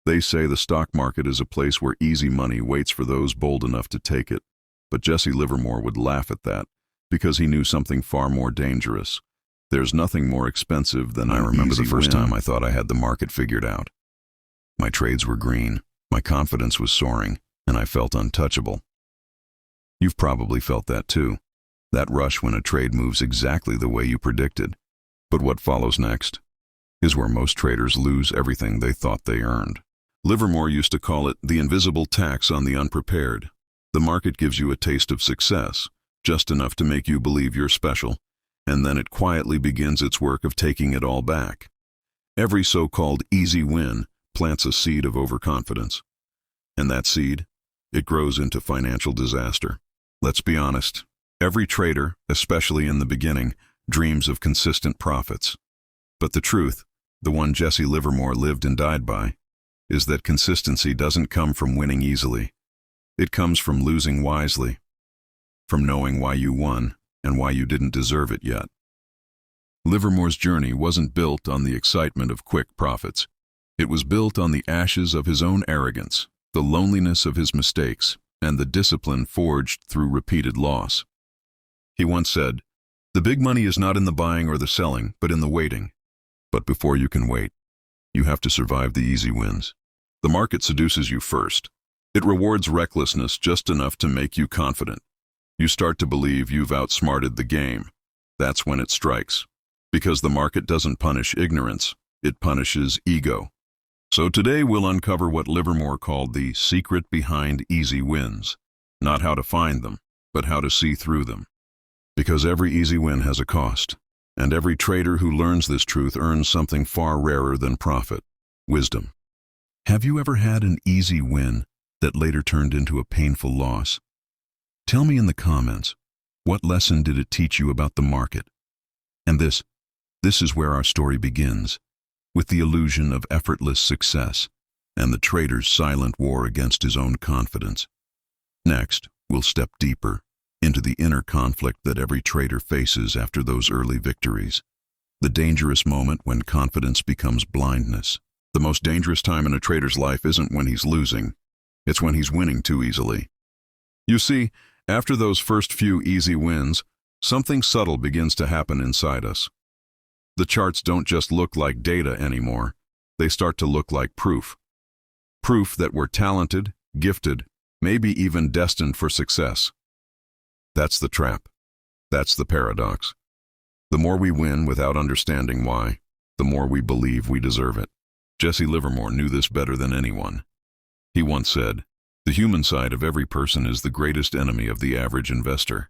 They say the stock market is a place where easy money waits for those bold enough to take it. But Jesse Livermore would laugh at that because he knew something far more dangerous. There's nothing more expensive than I an remember easy the first win. time I thought I had the market figured out. My trades were green, my confidence was soaring, and I felt untouchable. You've probably felt that too. That rush when a trade moves exactly the way you predicted. But what follows next is where most traders lose everything they thought they earned. Livermore used to call it the invisible tax on the unprepared. The market gives you a taste of success, just enough to make you believe you're special, and then it quietly begins its work of taking it all back. Every so-called easy win plants a seed of overconfidence. And that seed, it grows into financial disaster. Let's be honest, every trader, especially in the beginning, dreams of consistent profits. But the truth, the one Jesse Livermore lived and died by, is that consistency doesn't come from winning easily. It comes from losing wisely, from knowing why you won and why you didn't deserve it yet. Livermore's journey wasn't built on the excitement of quick profits. It was built on the ashes of his own arrogance, the loneliness of his mistakes, and the discipline forged through repeated loss. He once said, "The big money is not in the buying or the selling, but in the waiting." But before you can wait, you have to survive the easy wins. The market seduces you first. It rewards recklessness just enough to make you confident. You start to believe you've outsmarted the game. That's when it strikes. Because the market doesn't punish ignorance, it punishes ego. So today we'll uncover what Livermore called the secret behind easy wins. Not how to find them, but how to see through them. Because every easy win has a cost, and every trader who learns this truth earns something far rarer than profit: wisdom. Have you ever had an easy win that later turned into a painful loss? Tell me in the comments, what lesson did it teach you about the market? And this is where our story begins, with the illusion of effortless success and the trader's silent war against his own confidence. Next, we'll step deeper into the inner conflict that every trader faces after those early victories. The dangerous moment when confidence becomes blindness. The most dangerous time in a trader's life isn't when he's losing, it's when he's winning too easily. You see, after those first few easy wins, something subtle begins to happen inside us. The charts don't just look like data anymore, they start to look like proof. Proof that we're talented, gifted, maybe even destined for success. That's the trap. That's the paradox. The more we win without understanding why, the more we believe we deserve it. Jesse Livermore knew this better than anyone. He once said, "The human side of every person is the greatest enemy of the average investor."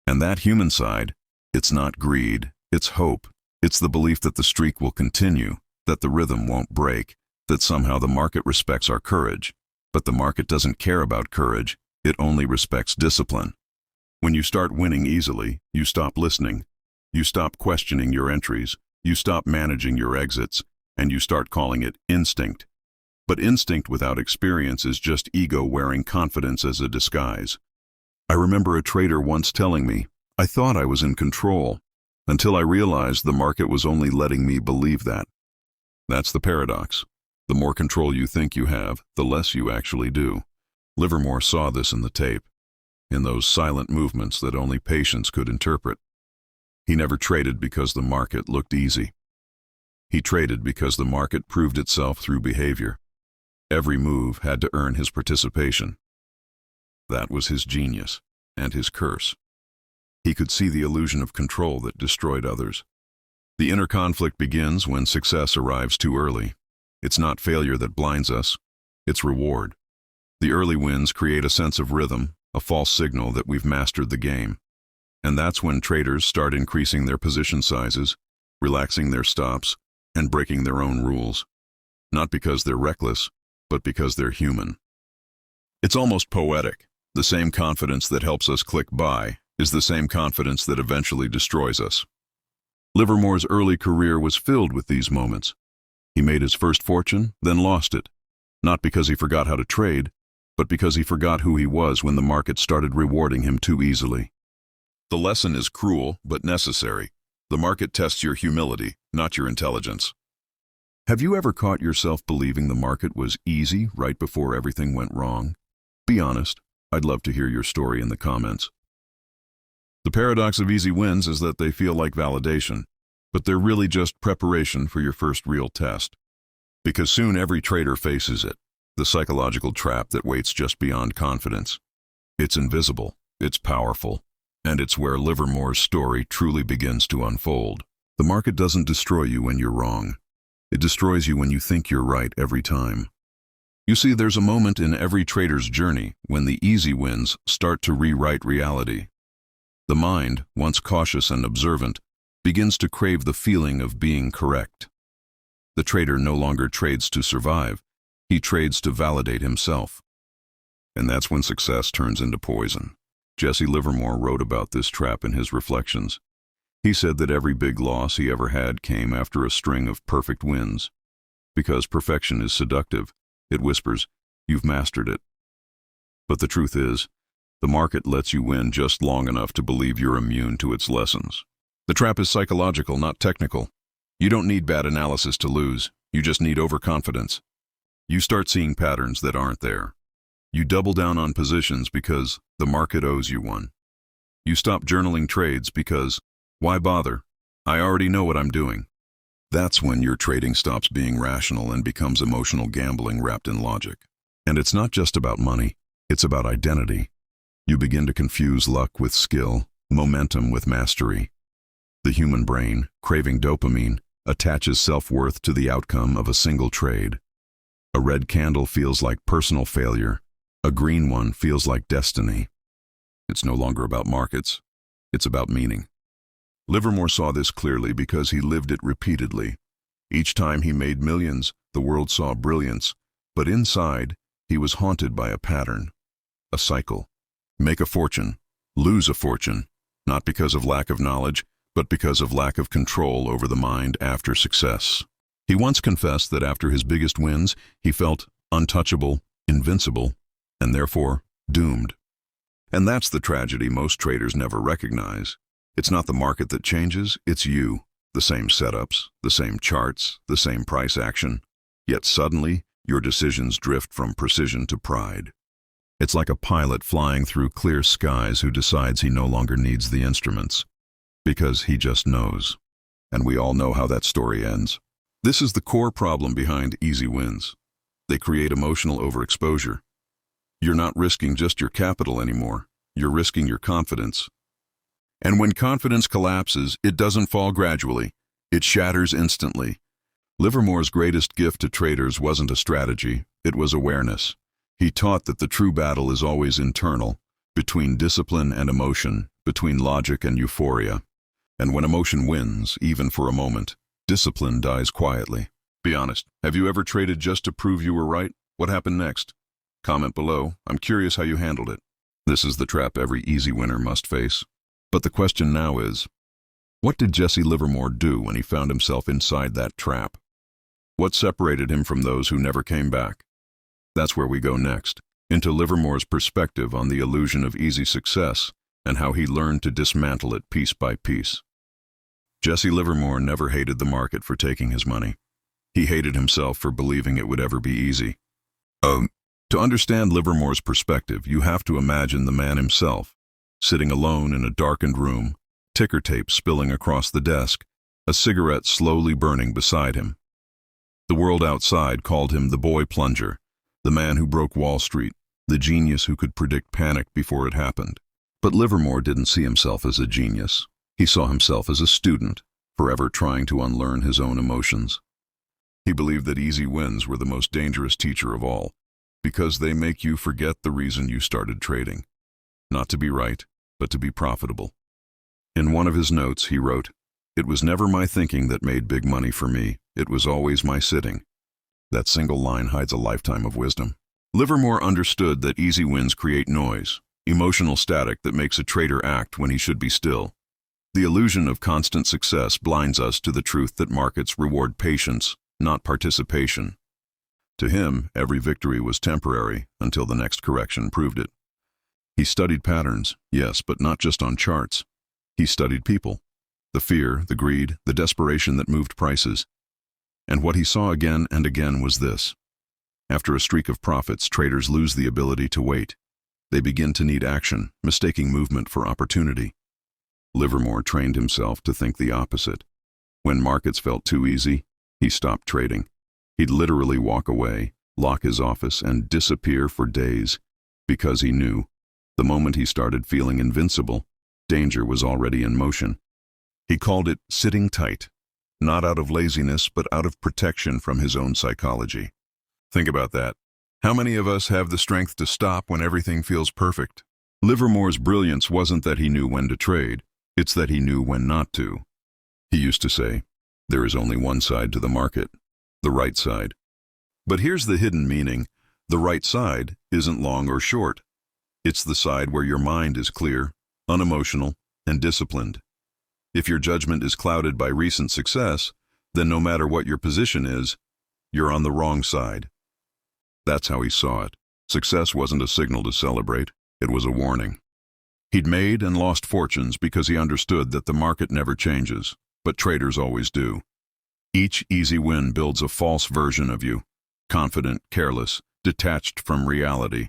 And that human side, it's not greed, it's hope. It's the belief that the streak will continue, that the rhythm won't break, that somehow the market respects our courage. But the market doesn't care about courage, it only respects discipline. When you start winning easily, you stop listening. You stop questioning your entries, you stop managing your exits, and you start calling it instinct. But instinct without experience is just ego wearing confidence as a disguise. I remember a trader once telling me, "I thought I was in control, until I realized the market was only letting me believe that." That's the paradox. The more control you think you have, the less you actually do. Livermore saw this in the tape, in those silent movements that only patience could interpret. He never traded because the market looked easy. He traded because the market proved itself through behavior. Every move had to earn his participation. That was his genius and his curse. He could see the illusion of control that destroyed others. The inner conflict begins when success arrives too early. It's not failure that blinds us, it's reward. The early wins create a sense of rhythm, a false signal that we've mastered the game. And that's when traders start increasing their position sizes, relaxing their stops, and breaking their own rules. Not because they're reckless, but because they're human. It's almost poetic. The same confidence that helps us click buy is the same confidence that eventually destroys us. Livermore's early career was filled with these moments. He made his first fortune, then lost it. Not because he forgot how to trade, but because he forgot who he was when the market started rewarding him too easily. The lesson is cruel, but necessary. The market tests your humility, not your intelligence. Have you ever caught yourself believing the market was easy right before everything went wrong? Be honest. I'd love to hear your story in the comments. The paradox of easy wins is that they feel like validation, but they're really just preparation for your first real test. Because soon every trader faces it, the psychological trap that waits just beyond confidence. It's invisible, it's powerful, and it's where Livermore's story truly begins to unfold. The market doesn't destroy you when you're wrong. It destroys you when you think you're right every time. You see, there's a moment in every trader's journey when the easy wins start to rewrite reality. The mind, once cautious and observant, begins to crave the feeling of being correct. The trader no longer trades to survive, he trades to validate himself. And that's when success turns into poison. Jesse Livermore wrote about this trap in his reflections. He said that every big loss he ever had came after a string of perfect wins. Because perfection is seductive, it whispers, "You've mastered it." But the truth is, the market lets you win just long enough to believe you're immune to its lessons. The trap is psychological, not technical. You don't need bad analysis to lose, you just need overconfidence. You start seeing patterns that aren't there. You double down on positions because the market owes you one. You stop journaling trades because, why bother? I already know what I'm doing. That's when your trading stops being rational and becomes emotional gambling wrapped in logic. And it's not just about money, it's about identity. You begin to confuse luck with skill, momentum with mastery. The human brain, craving dopamine, attaches self-worth to the outcome of a single trade. A red candle feels like personal failure. A green one feels like destiny. It's no longer about markets. It's about meaning. Livermore saw this clearly because he lived it repeatedly. Each time he made millions, the world saw brilliance, but inside, he was haunted by a pattern, a cycle. Make a fortune, lose a fortune, not because of lack of knowledge, but because of lack of control over the mind after success. He once confessed that after his biggest wins, he felt untouchable, invincible, and therefore doomed. And that's the tragedy most traders never recognize. It's not the market that changes, it's you. The same setups, the same charts, the same price action. Yet suddenly, your decisions drift from precision to pride. It's like a pilot flying through clear skies who decides he no longer needs the instruments. Because he just knows. And we all know how that story ends. This is the core problem behind easy wins. They create emotional overexposure. You're not risking just your capital anymore. You're risking your confidence. And when confidence collapses, it doesn't fall gradually. It shatters instantly. Livermore's greatest gift to traders wasn't a strategy, it was awareness. He taught that the true battle is always internal, between discipline and emotion, between logic and euphoria. And when emotion wins, even for a moment, discipline dies quietly. Be honest, have you ever traded just to prove you were right? What happened next? Comment below. I'm curious how you handled it. This is the trap every easy winner must face. But the question now is, what did Jesse Livermore do when he found himself inside that trap? What separated him from those who never came back? That's where we go next, into Livermore's perspective on the illusion of easy success and how he learned to dismantle it piece by piece. Jesse Livermore never hated the market for taking his money. He hated himself for believing it would ever be easy. To understand Livermore's perspective, you have to imagine the man himself, sitting alone in a darkened room, ticker tape spilling across the desk, a cigarette slowly burning beside him. The world outside called him the boy plunger, the man who broke Wall Street, the genius who could predict panic before it happened. But Livermore didn't see himself as a genius. He saw himself as a student, forever trying to unlearn his own emotions. He believed that easy wins were the most dangerous teacher of all, because they make you forget the reason you started trading. Not to be right, but to be profitable. In one of his notes, he wrote, "It was never my thinking that made big money for me. It was always my sitting." That single line hides a lifetime of wisdom. Livermore understood that easy wins create noise, emotional static that makes a trader act when he should be still. The illusion of constant success blinds us to the truth that markets reward patience, not participation. To him, every victory was temporary until the next correction proved it. He studied patterns, yes, but not just on charts. He studied people, the fear, the greed, the desperation that moved prices. And what he saw again and again was this. After a streak of profits, traders lose the ability to wait. They begin to need action, mistaking movement for opportunity. Livermore trained himself to think the opposite. When markets felt too easy, he stopped trading. He'd literally walk away, lock his office, and disappear for days, because he knew, the moment he started feeling invincible, danger was already in motion. He called it sitting tight, not out of laziness, but out of protection from his own psychology. Think about that. How many of us have the strength to stop when everything feels perfect? Livermore's brilliance wasn't that he knew when to trade, it's that he knew when not to. He used to say, there is only one side to the market, the right side. But here's the hidden meaning. The right side isn't long or short. It's the side where your mind is clear, unemotional, and disciplined. If your judgment is clouded by recent success, then no matter what your position is, you're on the wrong side. That's how he saw it. Success wasn't a signal to celebrate, it was a warning. He'd made and lost fortunes because he understood that the market never changes, but traders always do. Each easy win builds a false version of you, confident, careless, detached from reality.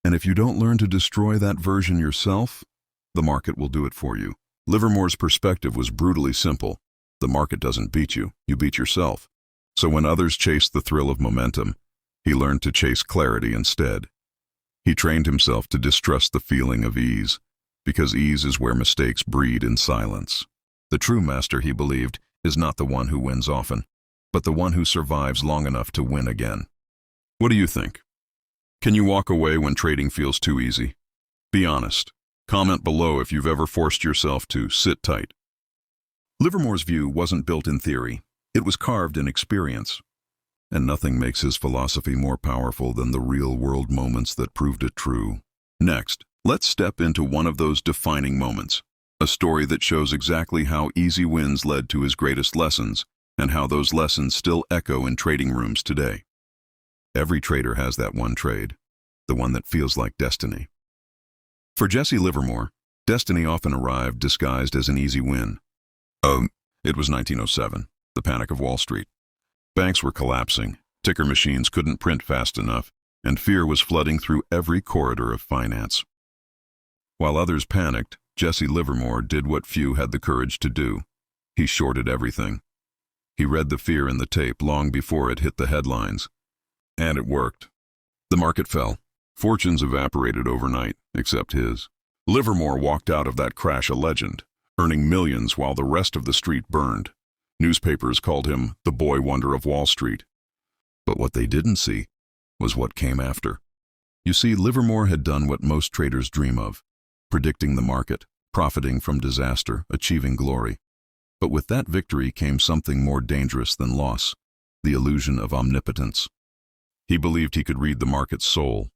And if you don't learn to destroy that version yourself, the market will do it for you. Livermore's perspective was brutally simple. The market doesn't beat you, you beat yourself. So when others chased the thrill of momentum, he learned to chase clarity instead. He trained himself to distrust the feeling of ease, because ease is where mistakes breed in silence. The true master, he believed, is not the one who wins often, but the one who survives long enough to win again. What do you think? Can you walk away when trading feels too easy? Be honest. Comment below if you've ever forced yourself to sit tight. Livermore's view wasn't built in theory. It was carved in experience. And nothing makes his philosophy more powerful than the real-world moments that proved it true. Next, let's step into one of those defining moments, a story that shows exactly how easy wins led to his greatest lessons, and how those lessons still echo in trading rooms today. Every trader has that one trade, the one that feels like destiny. For Jesse Livermore, destiny often arrived disguised as an easy win. It was 1907, the panic of Wall Street. Banks were collapsing, ticker machines couldn't print fast enough, and fear was flooding through every corridor of finance. While others panicked, Jesse Livermore did what few had the courage to do. He shorted everything. He read the fear in the tape long before it hit the headlines. And it worked. The market fell. Fortunes evaporated overnight, except his. Livermore walked out of that crash a legend, earning millions while the rest of the street burned. Newspapers called him the boy wonder of Wall Street. But what they didn't see was what came after. You see, Livermore had done what most traders dream of, predicting the market, profiting from disaster, achieving glory. But with that victory came something more dangerous than loss, the illusion of omnipotence. He believed he could read the market's soul.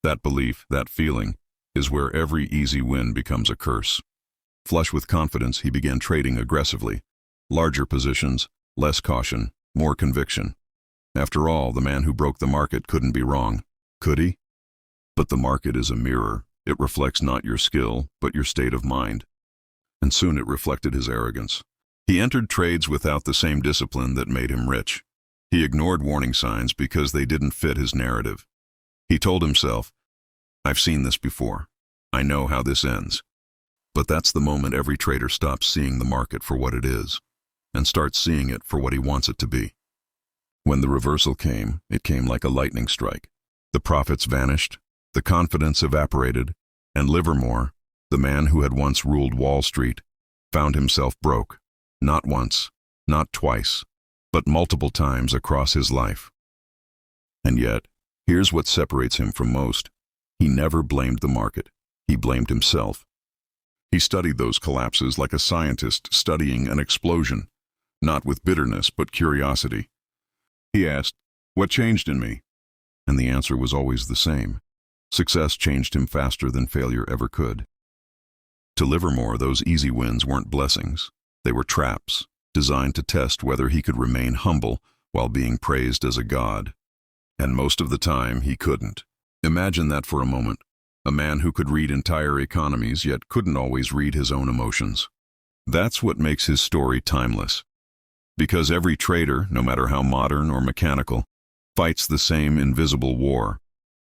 That belief, that feeling, is where every easy win becomes a curse. Flush with confidence, he began trading aggressively. Larger positions, less caution, more conviction. After all, the man who broke the market couldn't be wrong, could he? But the market is a mirror. It reflects not your skill, but your state of mind. And soon it reflected his arrogance. He entered trades without the same discipline that made him rich. He ignored warning signs because they didn't fit his narrative. He told himself, I've seen this before. I know how this ends. But that's the moment every trader stops seeing the market for what it is, and starts seeing it for what he wants it to be. When the reversal came, it came like a lightning strike. The profits vanished, the confidence evaporated, and Livermore, the man who had once ruled Wall Street, found himself broke, not once, not twice, but multiple times across his life. And yet, here's what separates him from most. He never blamed the market. He blamed himself. He studied those collapses like a scientist studying an explosion, not with bitterness but curiosity. He asked, what changed in me? And the answer was always the same. Success changed him faster than failure ever could. To Livermore, those easy wins weren't blessings. They were traps, designed to test whether he could remain humble while being praised as a god. And most of the time, he couldn't. Imagine that for a moment. A man who could read entire economies yet couldn't always read his own emotions. That's what makes his story timeless. Because every trader, no matter how modern or mechanical, fights the same invisible war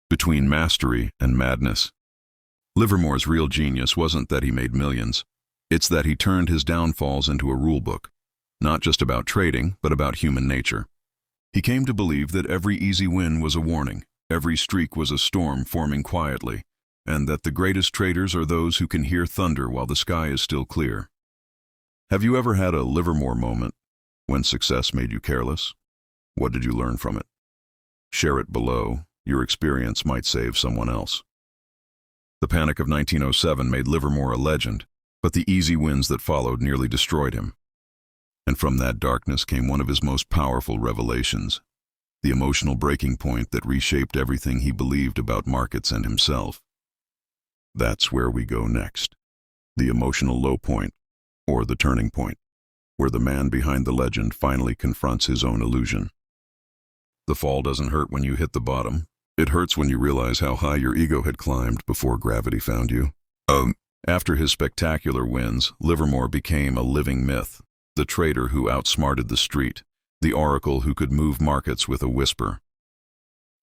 between mastery and madness. Livermore's real genius wasn't that he made millions. It's that he turned his downfalls into a rulebook, not just about trading, but about human nature. He came to believe that every easy win was a warning, every streak was a storm forming quietly, and that the greatest traders are those who can hear thunder while the sky is still clear. Have you ever had a Livermore moment when success made you careless? What did you learn from it? Share it below. Your experience might save someone else. The panic of 1907 made Livermore a legend, but the easy wins that followed nearly destroyed him. And from that darkness came one of his most powerful revelations, the emotional breaking point that reshaped everything he believed about markets and himself. That's where we go next. The emotional low point, or the turning point, where the man behind the legend finally confronts his own illusion. The fall doesn't hurt when you hit the bottom. It hurts when you realize how high your ego had climbed before gravity found you. After his spectacular wins, Livermore became a living myth, the trader who outsmarted the street, the oracle who could move markets with a whisper.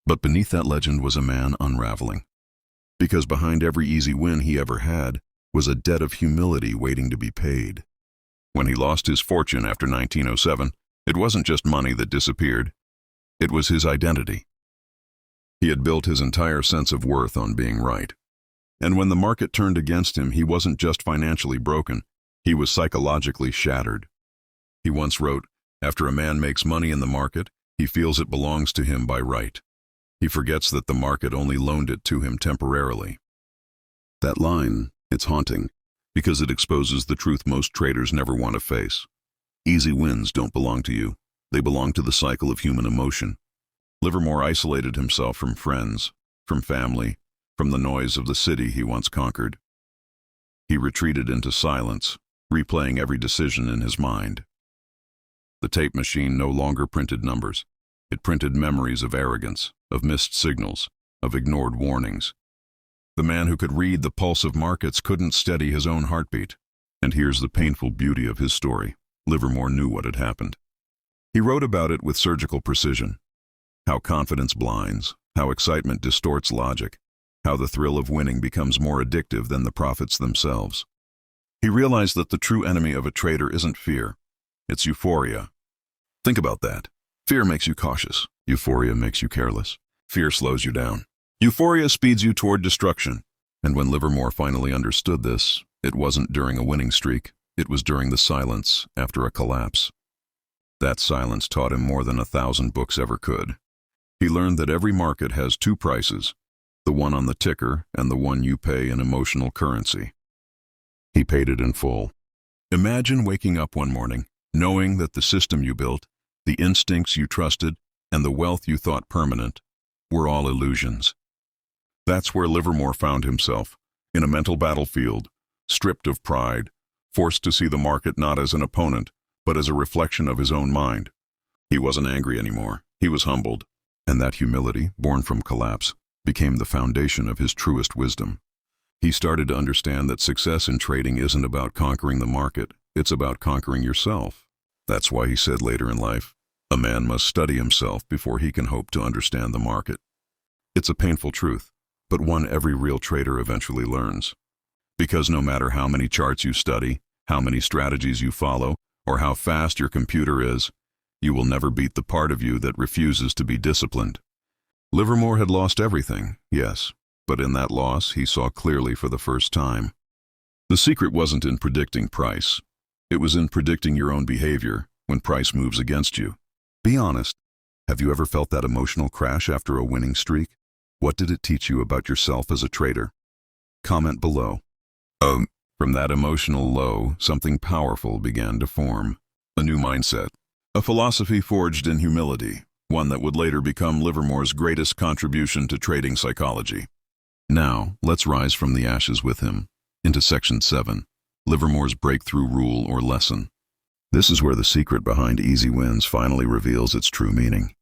But beneath that legend was a man unraveling, because behind every easy win he ever had was a debt of humility waiting to be paid. When he lost his fortune after 1907, it wasn't just money that disappeared. It was his identity. He had built his entire sense of worth on being right. And when the market turned against him, he wasn't just financially broken, he was psychologically shattered. He once wrote, "After a man makes money in the market, he feels it belongs to him by right. He forgets that the market only loaned it to him temporarily." That line, it's haunting, because it exposes the truth most traders never want to face. Easy wins don't belong to you. They belong to the cycle of human emotion. Livermore isolated himself from friends, from family, from the noise of the city he once conquered. He retreated into silence, replaying every decision in his mind. The tape machine no longer printed numbers. It printed memories of arrogance, of missed signals, of ignored warnings. The man who could read the pulse of markets couldn't steady his own heartbeat. And here's the painful beauty of his story. Livermore knew what had happened. He wrote about it with surgical precision. How confidence blinds, how excitement distorts logic, how the thrill of winning becomes more addictive than the profits themselves. He realized that the true enemy of a trader isn't fear, it's euphoria. Think about that. Fear makes you cautious. Euphoria makes you careless. Fear slows you down. Euphoria speeds you toward destruction. And when Livermore finally understood this, it wasn't during a winning streak, it was during the silence after a collapse. That silence taught him more than 1,000 books ever could. He learned that every market has two prices, the one on the ticker and the one you pay in emotional currency. He paid it in full. Imagine waking up one morning, knowing that the system you built, the instincts you trusted, and the wealth you thought permanent were all illusions. That's where Livermore found himself, in a mental battlefield, stripped of pride, forced to see the market not as an opponent, but as a reflection of his own mind. He wasn't angry anymore. He was humbled. And that humility, born from collapse, became the foundation of his truest wisdom. He started to understand that success in trading isn't about conquering the market, it's about conquering yourself. That's why he said later in life, a man must study himself before he can hope to understand the market. It's a painful truth, but one every real trader eventually learns. Because no matter how many charts you study, how many strategies you follow, or how fast your computer is, you will never beat the part of you that refuses to be disciplined. Livermore had lost everything, yes, but in that loss he saw clearly for the first time. The secret wasn't in predicting price. It was in predicting your own behavior when price moves against you. Be honest. Have you ever felt that emotional crash after a winning streak? What did it teach you about yourself as a trader? Comment below. From that emotional low, something powerful began to form. A new mindset. A philosophy forged in humility, one that would later become Livermore's greatest contribution to trading psychology. Now, let's rise from the ashes with him, into Section 7, Livermore's breakthrough rule or lesson. This is where the secret behind easy wins finally reveals its true meaning.